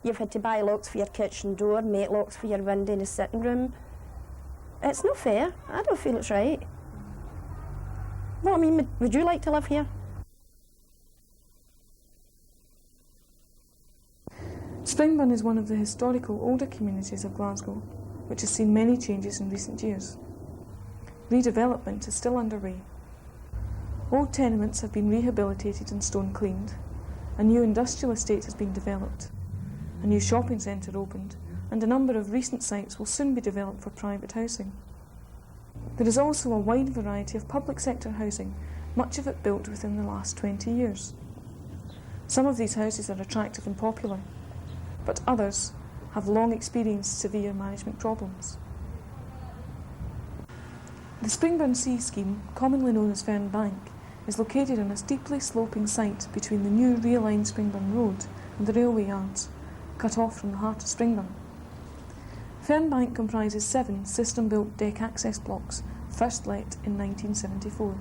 You've had to buy locks for your kitchen door, make locks for your window in the sitting room. It's not fair. I don't feel it's right. Well, I mean, would you like to live here? Springburn is one of the historical older communities of Glasgow, which has seen many changes in recent years. Redevelopment is still underway. Old tenements have been rehabilitated and stone cleaned. A new industrial estate has been developed. A new shopping centre opened, and a number of recent sites will soon be developed for private housing. There is also a wide variety of public sector housing, much of it built within the last 20 years. Some of these houses are attractive and popular, but others have long experienced severe management problems. The Springburn Sea scheme, commonly known as Fern Bank, is located on a steeply sloping site between the new realigned Springburn Road and the railway yards, cut off from the heart of Springburn. Fern Bank comprises 7 system-built deck access blocks, first let in 1974.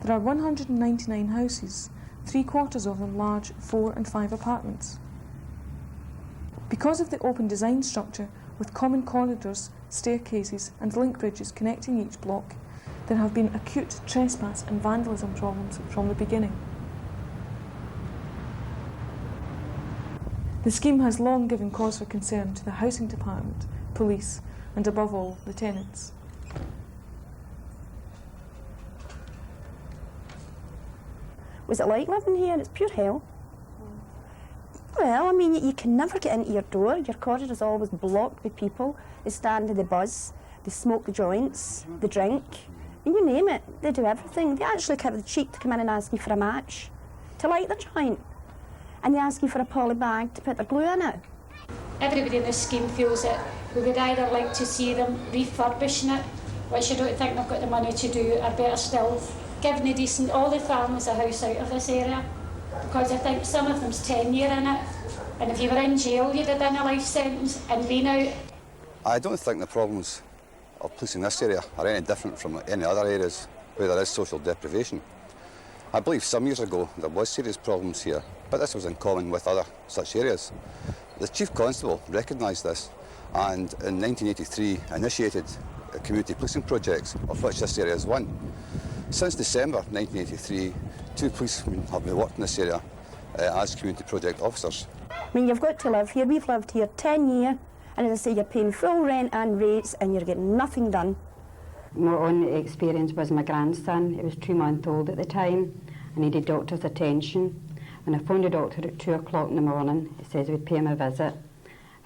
There are 199 houses, 3/4 of them large 4 and 5 apartments. Because of the open design structure, with common corridors, staircases and link bridges connecting each block, there have been acute trespass and vandalism problems from the beginning. The scheme has long given cause for concern to the housing department, police and above all the tenants. Was it like living here? It's pure hell. Well, I mean, you can never get into your door. Your corridor is always blocked with people. They stand in the buzz, they smoke the joints, they drink. And you name it, they do everything. They actually have the cheek to come in and ask you for a match, to light the joint. And they ask you for a poly bag to put their glue in it. Everybody in this scheme feels that we would either like to see them refurbishing it, which I don't think they've got the money to do, or better still, giving all the families a house out of this area. Because I think some of them's 10 years in it, and if you were in jail you'd have done a life sentence and been out. I don't think the problems of policing this area are any different from any other areas where there is social deprivation. I believe some years ago there was serious problems here, but this was in common with other such areas. The Chief Constable recognised this and in 1983 initiated community policing projects, of which this area is one. Since December 1983, 2 policemen have been working in this area as community project officers. I mean, you've got to live here. We've lived here 10 years, and as I say, you're paying full rent and rates, and you're getting nothing done. My only experience was my grandson. He was 2 months old at the time and needed doctor's attention. And I phoned the doctor at 2 o'clock in the morning. He says he would pay him a visit.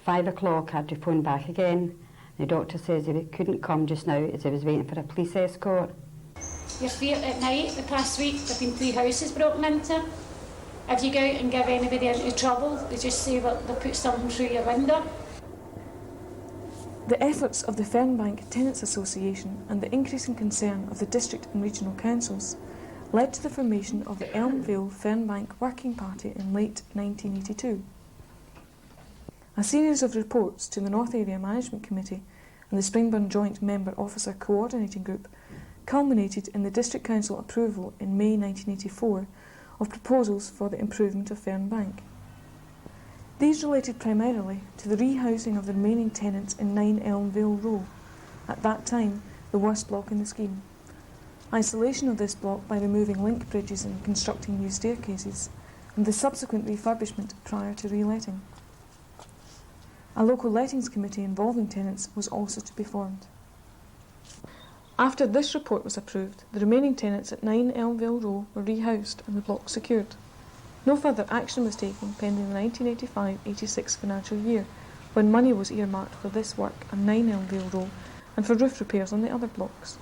5 o'clock I had to phone back again. The doctor says he couldn't come just now as he was waiting for a police escort. You're fear at night. The past week there have been 3 houses broken into. If you go out and give anybody into trouble, they just say that they'll put something through your window. The efforts of the Fernbank Tenants Association and the increasing concern of the district and regional councils led to the formation of the Elmvale Fernbank Working Party in late 1982. A series of reports to the North Area Management Committee and the Springburn Joint Member Officer Coordinating Group culminated in the District Council approval in May 1984 of proposals for the improvement of Fernbank. These related primarily to the rehousing of the remaining tenants in 9 Elmvale Row, at that time the worst block in the scheme, isolation of this block by removing link bridges and constructing new staircases, and the subsequent refurbishment prior to reletting. A local lettings committee involving tenants was also to be formed. After this report was approved, the remaining tenants at 9 Elmvale Row were rehoused and the block secured. No further action was taken pending the 1985-86 financial year, when money was earmarked for this work on 9 Elmvale Row and for roof repairs on the other blocks.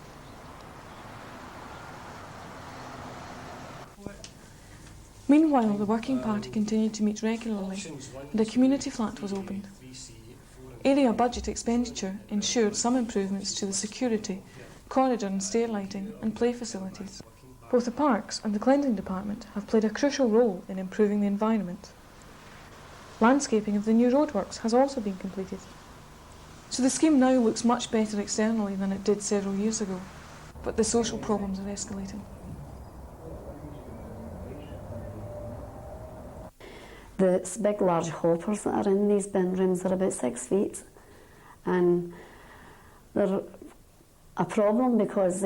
Meanwhile, the Working Party continued to meet regularly and a community flat was opened. Area budget expenditure ensured some improvements to the security, corridor and stair lighting and play facilities. Both the Parks and the Cleansing Department have played a crucial role in improving the environment. Landscaping of the new roadworks has also been completed. So the scheme now looks much better externally than it did several years ago, but the social problems are escalating. The big large hoppers that are in these bin rooms are about 6 feet, and they're a problem because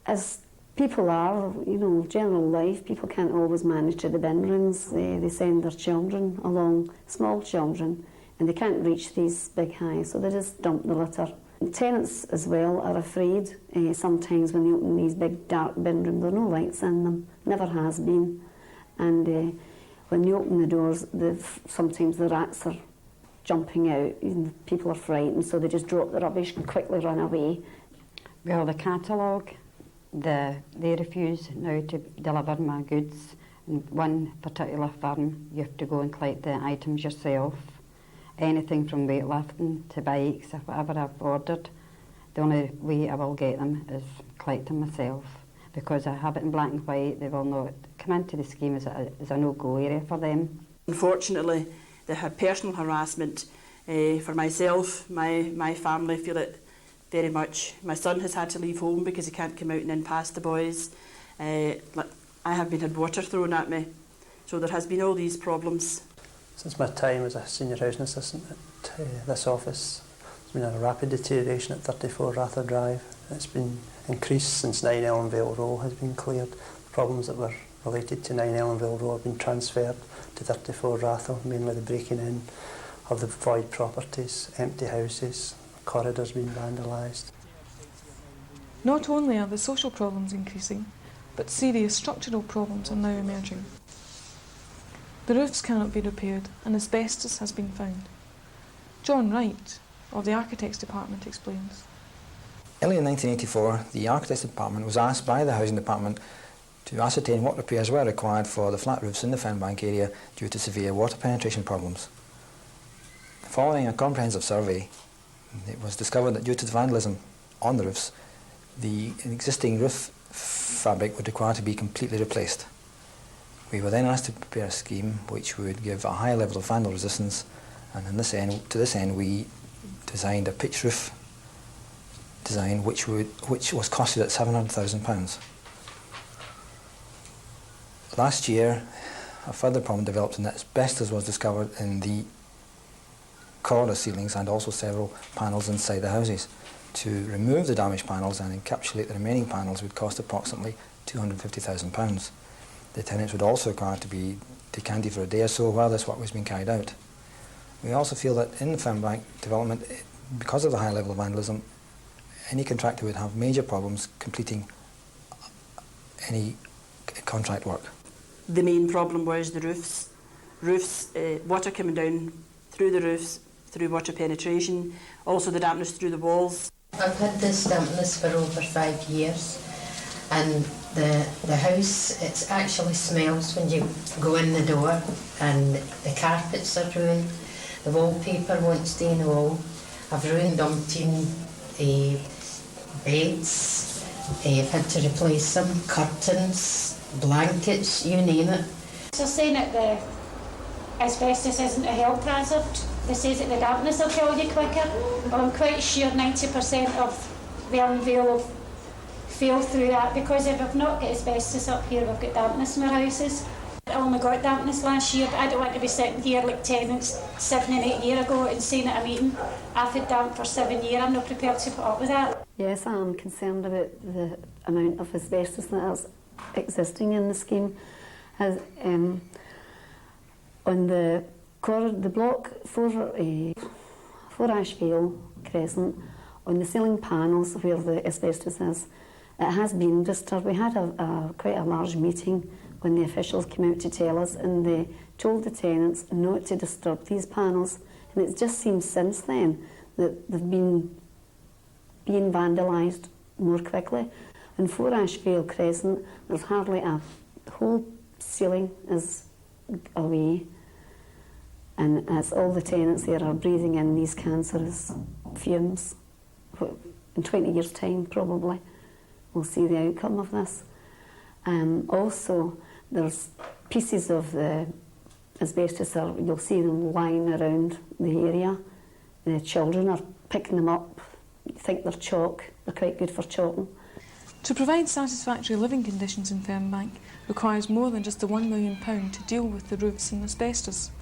as people are, you know, general life, people can't always manage to the bin rooms. They send their children along, small children, and they can't reach these big high, so they just dump the litter. Tenants as well are afraid sometimes when they open these big dark bin rooms. There are no lights in them, never has been, and when you open the doors, sometimes the rats are jumping out, and people are frightened, so they just drop the rubbish and quickly run away. Well, the catalogue, they refuse now to deliver my goods. In one particular firm, you have to go and collect the items yourself. Anything from weightlifting to bikes or whatever I've ordered, the only way I will get them is collecting myself. Because I have it in black and white, they will not come into the scheme as a no-go area for them. Unfortunately, they had personal harassment for myself. My family feel it very much. My son has had to leave home because he can't come out and in past the boys. I have been had water thrown at me. So there has been all these problems. Since my time as a senior housing assistant at this office, there's been a rapid deterioration at 34 Rather Drive. It's been increased since 9 Elmvale Row has been cleared. The problems that were related to 9 Elmvale Row have been transferred to 34 Rather, mainly the breaking in of the void properties, empty houses, corridors being vandalised. Not only are the social problems increasing, but serious structural problems are now emerging. The roofs cannot be repaired and asbestos has been found. John Wright, of the Architects Department, explains. Early in 1984, the Architects Department was asked by the Housing Department to ascertain what repairs were required for the flat roofs in the Fernbank area due to severe water penetration problems. Following a comprehensive survey, it was discovered that due to the vandalism on the roofs, the existing roof fabric would require to be completely replaced. We were then asked to prepare a scheme which would give a high level of vandal resistance, and to this end we designed a pitch roof design which was costed at £700,000. Last year, a further problem developed, and asbestos was discovered in the corridor ceilings and also several panels inside the houses. To remove the damaged panels and encapsulate the remaining panels would cost approximately £250,000. The tenants would also require to be decanted for a day or so while this work was being carried out. We also feel that in the Fernbank development, because of the high level of vandalism, any contractor would have major problems completing any contract work. The main problem was the roofs. Water coming down through the roofs, through water penetration, also the dampness through the walls. I've had this dampness for over 5 years, and the house, it actually smells when you go in the door, and the carpets are ruined, the wallpaper won't stay in the wall. I've ruined umpteen beds, I've had to replace them, curtains, blankets, you name it. So saying that the asbestos isn't a health hazard, they say that the dampness will kill you quicker. Well, I'm quite sure 90% of the Elmvale fail through that, because if we've not got asbestos up here, we've got dampness in our houses. I only got dampness last year, but I don't want to be sitting here like tenants 7 and 8 years ago and saying at a meeting, I've had damp for 7 years, I'm not prepared to put up with that. Yes, I'm concerned about the amount of asbestos that is existing in the scheme. As, on the block 4 Ashvale Crescent, on the ceiling panels where the asbestos is, it has been disturbed. We had quite a large meeting when the officials came out to tell us, and they told the tenants not to disturb these panels, and it just seems since then that they've been being vandalised more quickly. On 4 Ashvale Crescent, there's hardly a whole ceiling is away, and as all the tenants there are breathing in these cancerous fumes. In 20 years' time, probably, we'll see the outcome of this. Also, there's pieces of the asbestos, you'll see them lying around the area. The children are picking them up. You think they're chalk, they're quite good for chalking. To provide satisfactory living conditions in Fernbank requires more than just the £1 million to deal with the roofs and asbestos.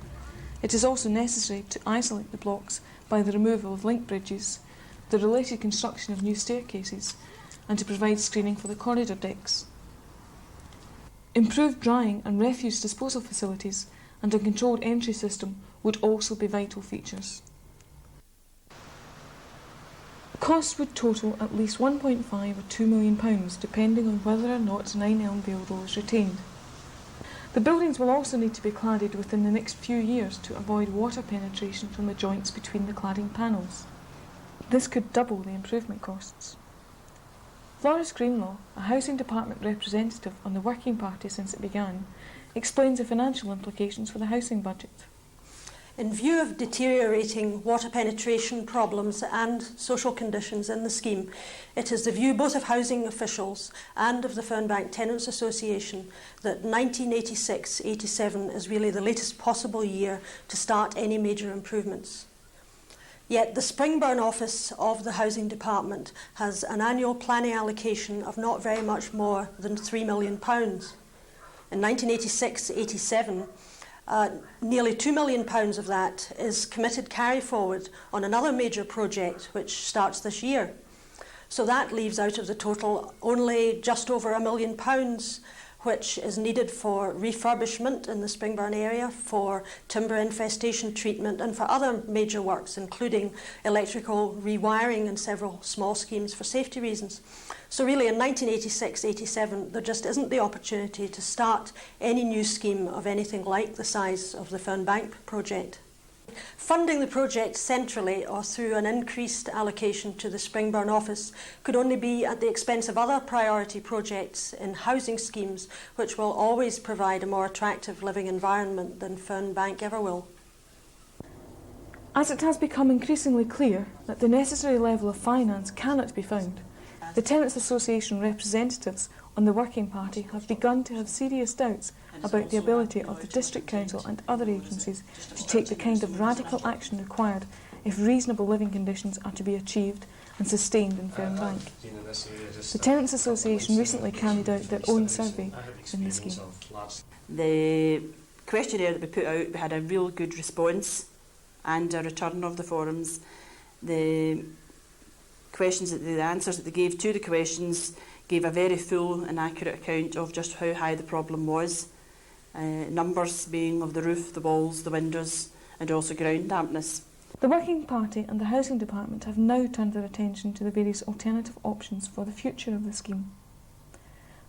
It is also necessary to isolate the blocks by the removal of link bridges, the related construction of new staircases, and to provide screening for the corridor decks. Improved drying and refuse disposal facilities and a controlled entry system would also be vital features. Costs would total at least £1.5 or £2 million, depending on whether or not 9 Elmvale Row is retained. The buildings will also need to be cladded within the next few years to avoid water penetration from the joints between the cladding panels. This could double the improvement costs. Floris Greenlaw, a Housing Department representative on the Working Party since it began, explains the financial implications for the housing budget. In view of deteriorating water penetration problems and social conditions in the scheme, it is the view both of housing officials and of the Fernbank Tenants Association that 1986-87 is really the latest possible year to start any major improvements. Yet the Springburn office of the Housing Department has an annual planning allocation of not very much more than £3 million. In 1986-87, nearly £2 million of that is committed carry forward on another major project which starts this year. So that leaves out of the total only just over £1 million, which is needed for refurbishment in the Springburn area, for timber infestation treatment and for other major works, including electrical rewiring and several small schemes for safety reasons. So really in 1986-87 there just isn't the opportunity to start any new scheme of anything like the size of the Fernbank project. Funding the project centrally or through an increased allocation to the Springburn office could only be at the expense of other priority projects in housing schemes which will always provide a more attractive living environment than Fernbank ever will. As it has become increasingly clear that the necessary level of finance cannot be found, the Tenants Association representatives on the Working Party have begun to have serious doubts about the ability of the District Council and other agencies to take the kind of radical action required if reasonable living conditions are to be achieved and sustained in Fernbank. The Tenants Association recently carried out their own survey in the scheme. The questionnaire that we put out, we had a real good response and a return of the forums. The answers that they gave to the questions gave a very full and accurate account of just how high the problem was. Numbers being of the roof, the walls, the windows, and also ground dampness. The Working Party and the Housing Department have now turned their attention to the various alternative options for the future of the scheme.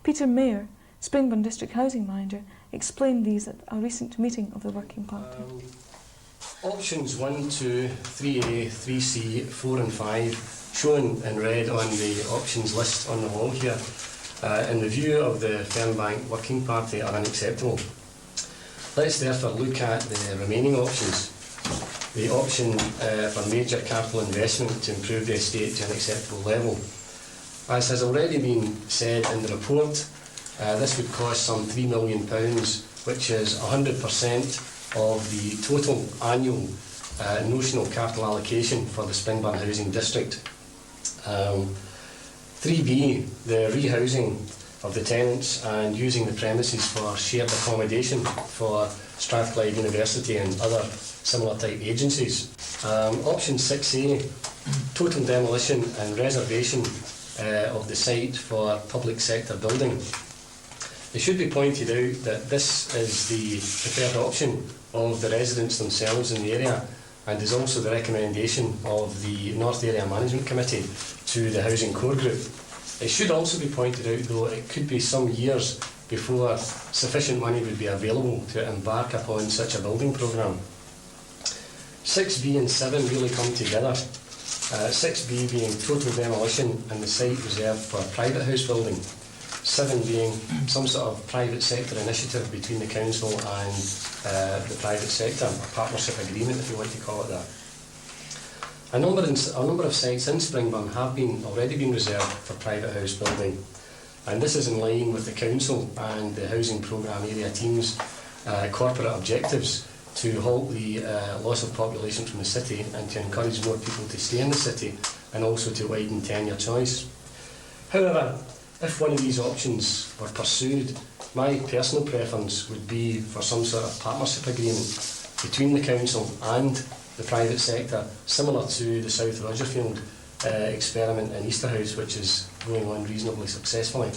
Peter Mayer, Springburn District Housing Manager, explained these at a recent meeting of the Working Party. Options 1, 2, 3A, 3C, 4 and 5, shown in red on the options list on the wall here, in the view of the Fernbank Working Party, are unacceptable. Let's therefore look at the remaining options. The option for major capital investment to improve the estate to an acceptable level. As has already been said in the report, this would cost some £3 million, which is 100% of the total annual notional capital allocation for the Springburn Housing District. 3B, the rehousing of the tenants and using the premises for shared accommodation for Strathclyde University and other similar type agencies. Option 6A, total demolition and reservation of the site for public sector building. It should be pointed out that this is the preferred option of the residents themselves in the area and is also the recommendation of the North Area Management Committee to the Housing Core Group. It should also be pointed out, though, it could be some years before sufficient money would be available to embark upon such a building programme. 6B and 7 really come together. 6B being total demolition and the site reserved for private house building. 7 being some sort of private sector initiative between the council and the private sector, a partnership agreement if you want to call it that. A number of sites in Springburn have already been reserved for private house building, and this is in line with the council and the housing programme area team's corporate objectives to halt the loss of population from the city and to encourage more people to stay in the city and also to widen tenure choice. However, If one of these options were pursued, my personal preference would be for some sort of partnership agreement between the council and the private sector, similar to the South Rogerfield experiment in Easterhouse, which is going on reasonably successfully.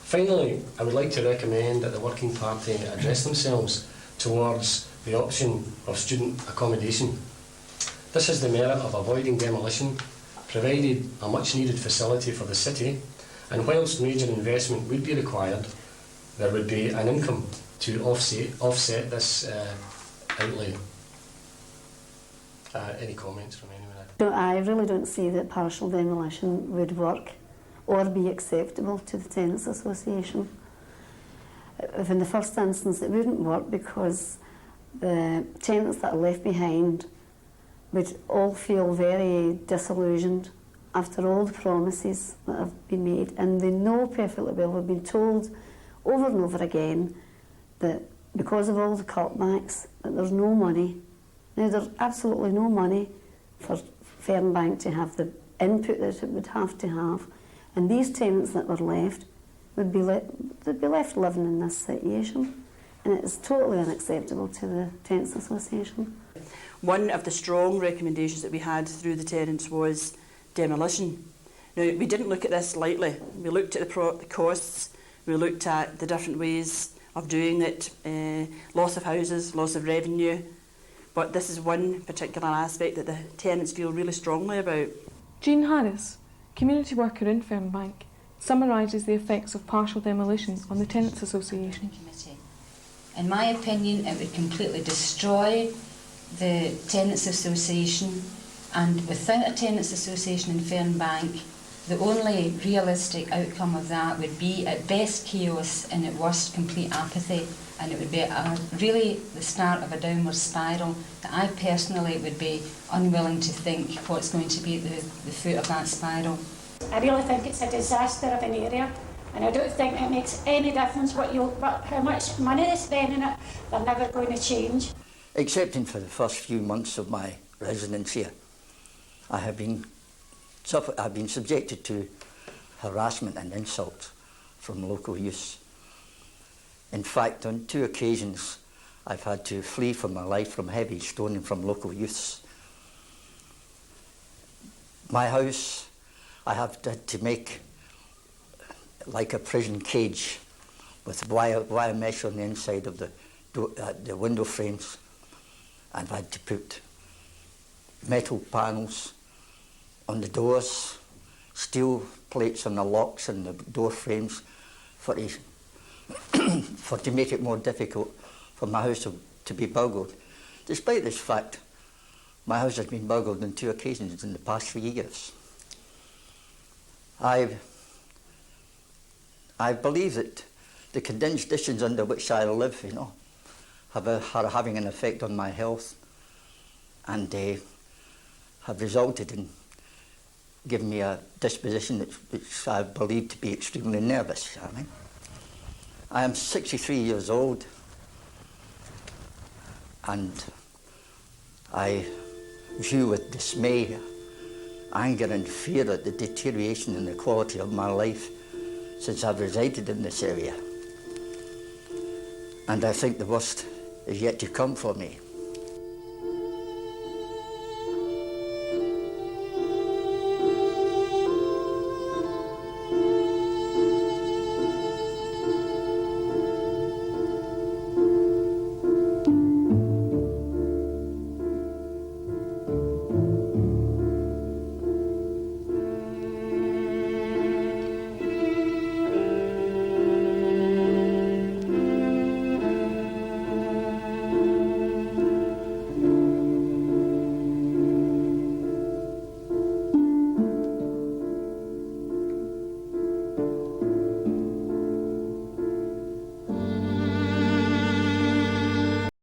Finally, I would like to recommend that the Working Party address themselves towards the option of student accommodation. This has the merit of avoiding demolition, provided a much needed facility for the city, and whilst major investment would be required, there would be an income to offset this outlay. Any comments from anyone? I really don't see that partial demolition would work or be acceptable to the Tenants Association. If in the first instance it wouldn't work because the tenants that are left behind would all feel very disillusioned after all the promises that have been made, and they know perfectly well, we've been told over and over again that because of all the cutbacks that there's no money. Now there's absolutely no money for Fernbank to have the input that it would have to have, and these tenants that were left would be left living in this situation, and it is totally unacceptable to the Tenants Association. One of the strong recommendations that we had through the tenants was demolition. Now, we didn't look at this lightly. We looked at the costs, we looked at the different ways of doing it, loss of houses, loss of revenue, but this is one particular aspect that the tenants feel really strongly about. Jean Harris, community worker in Fernbank, summarises the effects of partial demolition on the Tenants Association. In my opinion, it would completely destroy the Tenants Association, and without a Tenants Association in Fernbank, the only realistic outcome of that would be at best chaos and at worst complete apathy, and it would be really the start of a downward spiral that I personally would be unwilling to think what's going to be at the foot of that spiral. I really think it's a disaster of an area, and I don't think it makes any difference how much money they spend in it. They're never going to change. Excepting for the first few months of my residence here, I've been subjected to harassment and insult from local youths. In fact, on 2 occasions, I've had to flee for my life from heavy stoning from local youths. My house, I have had to make like a prison cage with wire mesh on the inside of the window frames. I've had to put metal panels on the doors, steel plates on the locks and the door frames to make it more difficult for my house to be burgled. Despite this fact, my house has been burgled on 2 occasions in the past 3 years. I believe that the conditions under which I live, are having an effect on my health, and have resulted in giving me a disposition which I believe to be extremely nervous. I am 63 years old, and I view with dismay, anger and fear at the deterioration in the quality of my life since I've resided in this area. And I think the worst is yet to come for me.